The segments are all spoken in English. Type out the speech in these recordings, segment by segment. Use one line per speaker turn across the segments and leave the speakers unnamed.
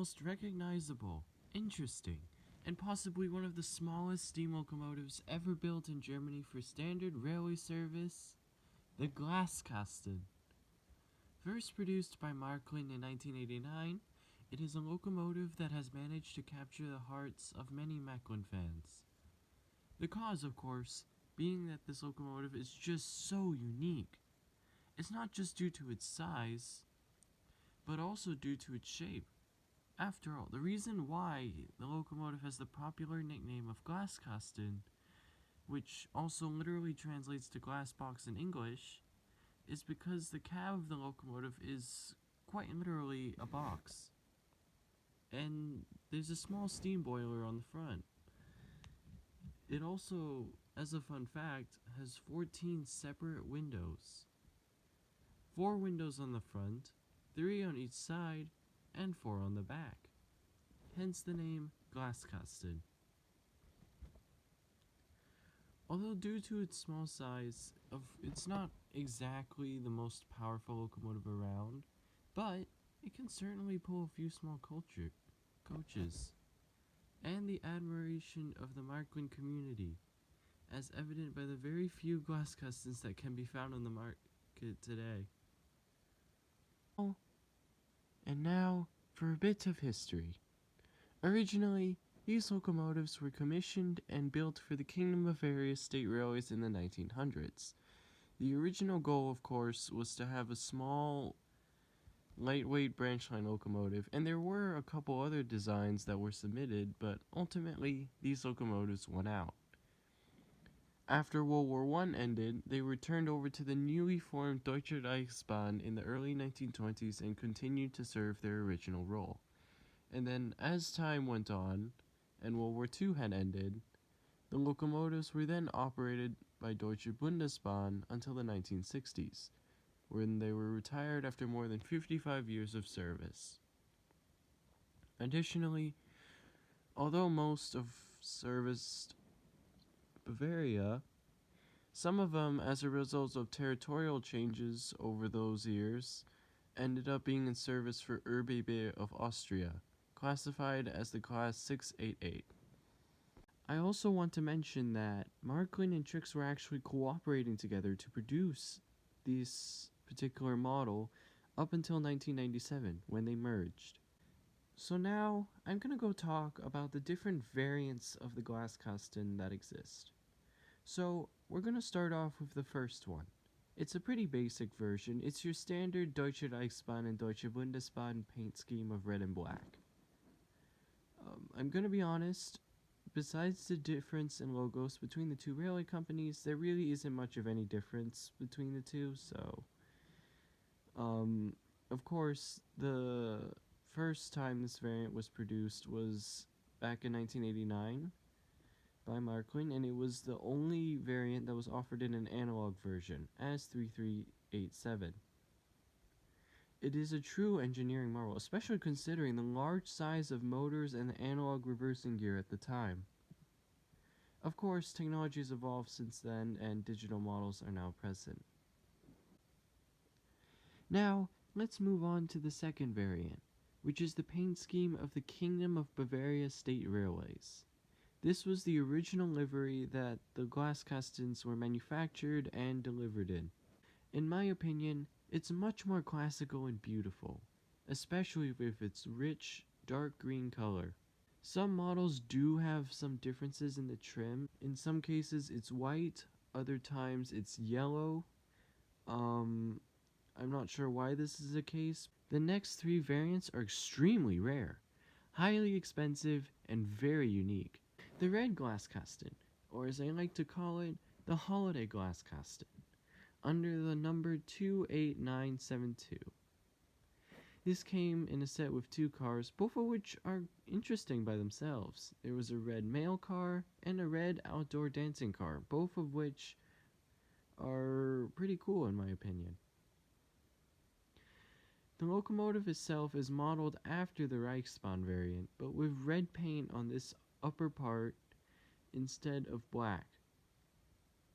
most recognizable, interesting, and possibly one of the smallest steam locomotives ever built in Germany for standard railway service, the Glaskasten. First produced by Märklin in 1989, it is a locomotive that has managed to capture the hearts of many Märklin fans. The cause, of course, being that this locomotive is just so unique. It's not just due to its size, but also due to its shape. After all, the reason why the locomotive has the popular nickname of Glaskasten, which also literally translates to glass box in English, is because the cab of the locomotive is quite literally a box. And there's a small steam boiler on the front. It also, as a fun fact, has 14 separate windows. 4 windows on the front, 3 on each side, and 4 on the back. Hence the name Glaskasten. Although due to its small size, it's not exactly the most powerful locomotive around, but it can certainly pull a few small coaches, and the admiration of the Märklin community, as evident by the very few Glaskastens that can be found on the market today. And now, for a bit of history. Originally, these locomotives were commissioned and built for the Kingdom of Bavaria State Railways in the 1900s. The original goal, of course, was to have a small, lightweight branch line locomotive, and there were a couple other designs that were submitted, but ultimately, these locomotives won out. After World War I ended, they were turned over to the newly formed Deutsche Reichsbahn in the early 1920s and continued to serve their original role. And then, as time went on, and World War II had ended, the locomotives were then operated by Deutsche Bundesbahn until the 1960s, when they were retired after more than 55 years of service. Additionally, although most of serviced Bavaria, some of them, as a result of territorial changes over those years, ended up being in service for ÖBB of Austria, classified as the Class 688. I also want to mention that Märklin and Trix were actually cooperating together to produce this particular model up until 1997, when they merged. So now, I'm going to go talk about the different variants of the Glaskasten that exist. So, we're going to start off with the first one. It's a pretty basic version. It's your standard Deutsche Reichsbahn and Deutsche Bundesbahn paint scheme of red and black. I'm going to be honest, besides the difference in logos between the two railway companies, there really isn't much of any difference between the two, so... of course, the first time this variant was produced was back in 1989 by Märklin, and it was the only variant that was offered in an analog version, as 3387. It is a true engineering marvel, especially considering the large size of motors and the analog reversing gear at the time. Of course, technology has evolved since then, and digital models are now present. Now, let's move on to the second variant, which is the paint scheme of the Kingdom of Bavaria State Railways. This was the original livery that the Glaskastens were manufactured and delivered in. In my opinion, it's much more classical and beautiful, especially with its rich, dark green color. Some models do have some differences in the trim. In some cases it's white, other times it's yellow. I'm not sure why this is the case. The next 3 variants are extremely rare, highly expensive, and very unique. The red Glaskasten, or as I like to call it, the Holiday Glaskasten, under the number 28972. This came in a set with 2 cars, both of which are interesting by themselves. There was a red mail car and a red outdoor dancing car, both of which are pretty cool in my opinion. The locomotive itself is modeled after the Reichsbahn variant, but with red paint on this upper part instead of black.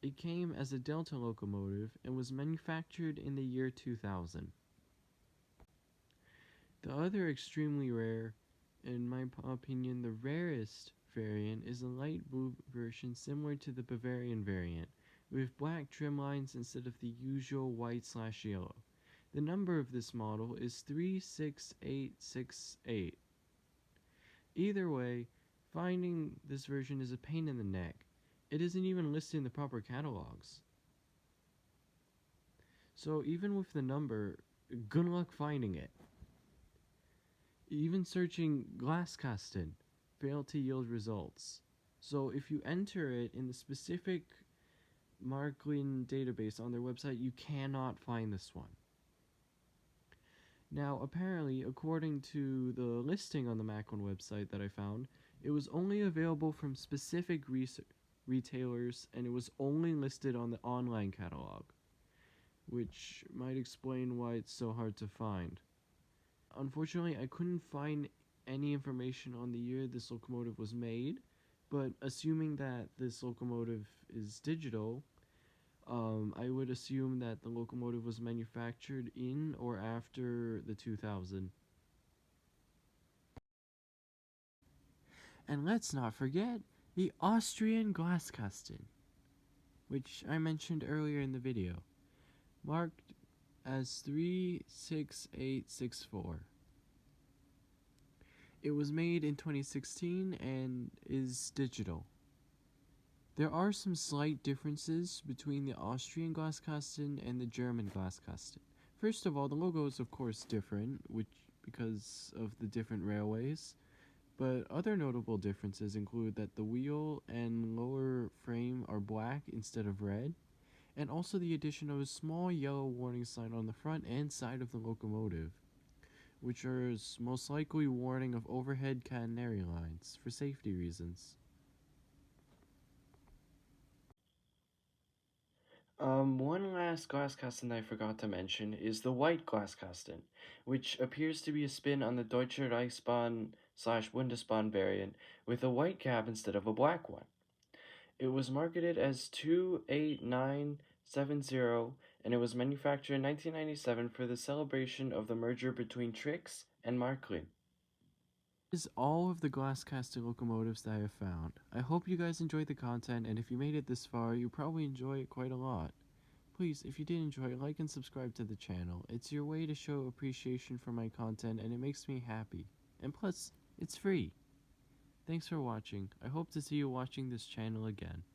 It came as a Delta locomotive and was manufactured in the year 2000. The other extremely rare in my opinion, the rarest variant is a light blue version similar to the Bavarian variant, with black trim lines instead of the usual white/yellow. The number of this model is 36868. Either way, finding this version is a pain in the neck. It isn't even listed in the proper catalogs. So even with the number, good luck finding it. Even searching Glaskasten failed to yield results. So if you enter it in the specific Marklin database on their website, you cannot find this one. Now, apparently, according to the listing on the Macklin website that I found, it was only available from specific retailers, and it was only listed on the online catalog, which might explain why it's so hard to find. Unfortunately, I couldn't find any information on the year this locomotive was made, but assuming that this locomotive is digital, I would assume that the locomotive was manufactured in or after the 2000. And let's not forget the Austrian Glaskasten, which I mentioned earlier in the video, marked as 36864. It was made in 2016 and is digital. There are some slight differences between the Austrian Glaskasten and the German Glaskasten. First of all, the logo is of course different, because of the different railways, but other notable differences include that the wheel and lower frame are black instead of red, and also the addition of a small yellow warning sign on the front and side of the locomotive, which is most likely warning of overhead catenary lines for safety reasons. One last Glaskasten I forgot to mention is the white Glaskasten, which appears to be a spin on the Deutsche Reichsbahn/Bundesbahn variant with a white cab instead of a black one. It was marketed as 28970, and it was manufactured in 1997 for the celebration of the merger between Trix and Marklin. This is all of the Glaskasten locomotives that I have found. I hope you guys enjoyed the content, and if you made it this far, you probably enjoy it quite a lot. Please, if you did enjoy, like and subscribe to the channel. It's your way to show appreciation for my content, and it makes me happy. And plus, it's free. Thanks for watching. I hope to see you watching this channel again.